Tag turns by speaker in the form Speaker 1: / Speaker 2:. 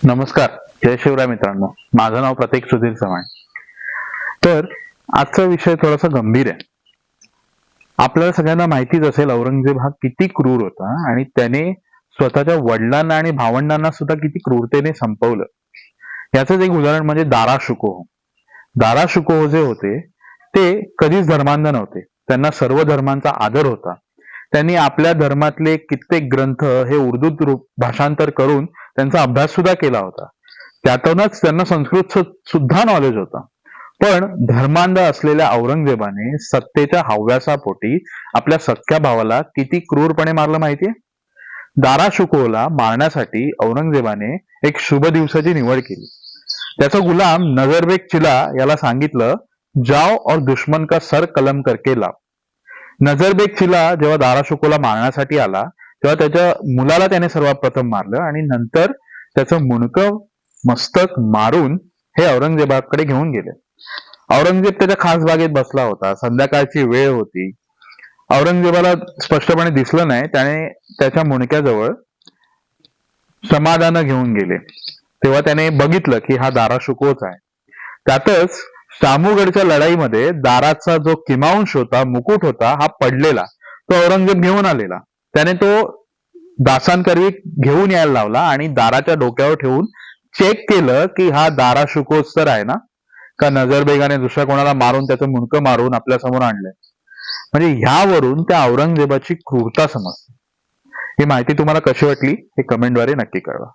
Speaker 1: नमस्कार, जय शिवराय मित्रांनो. माझं नाव प्रतीक सुधीर चव्हाण. तर आजचा विषय थोडासा गंभीर आहे. आपल्याला सगळ्यांना माहितीच असेल औरंगजेब हा किती क्रूर होता आणि त्याने स्वतःच्या वडिलांना आणि भावंडांना सुद्धा किती क्रूरतेने संपवलं. याचंच एक उदाहरण म्हणजे दारा शुकोह. दारा शुकोह जे होते ते कधीच धर्मांध नव्हते. त्यांना सर्व धर्मांचा आदर होता. त्यांनी आपल्या धर्मातले कित्येक ग्रंथ हे उर्दूत भाषांतर करून त्यांचा अभ्यास सुद्धा केला होता. त्यातूनच त्यांना संस्कृत सुद्धा नॉलेज होता. पण धर्मांध असलेल्या औरंगजेबाने सत्तेच्या हव्यासापोटी आपल्या सख्या भावाला किती क्रूरपणे मारलं माहितीये? दारा शुकोहला मारण्यासाठी औरंगजेबाने एक शुभ दिवसाची निवड केली. त्याचा गुलाम नजरबेग चिला याला सांगितलं, जाओ और दुश्मन का सर कलम करके लाओ. नजरबेग चिला जेव्हा दारा शुकोहला मारण्यासाठी आला तेव्हा त्याच्या मुलाला त्याने सर्वात प्रथम मारलं आणि नंतर त्याचं मुंडकं मस्तक मारून हे औरंगजेबाकडे घेऊन गेले. औरंगजेब त्याच्या खास बागेत बसला होता. संध्याकाळची वेळ होती. औरंगजेबाला स्पष्टपणे दिसलं नाही. त्याने त्याच्या मुंडक्याजवळ समाधान घेऊन गेले. तेव्हा त्याने बघितलं की हा दारा शुकोच आहे. त्यातच शामूगडच्या लढाईमध्ये दाराचा जो किमांश होता, मुकुट होता, हा पडलेला तो औरंगजेब घेऊन आलेला. त्याने तो दासांकरवी घेऊन यायला लावला आणि दाराच्या डोक्यावर ठेवून चेक केलं की हा दारा शुकोच तर आहे ना, का नजरबेगाने दुसऱ्या कोणाला मारून त्याचं मुंडकं मारून आपल्या समोर आणलंय. म्हणजे ह्यावरून त्या औरंगजेबाची क्रूरता समजते. ही माहिती तुम्हाला कशी वाटली हे कमेंटद्वारे नक्की कळवा.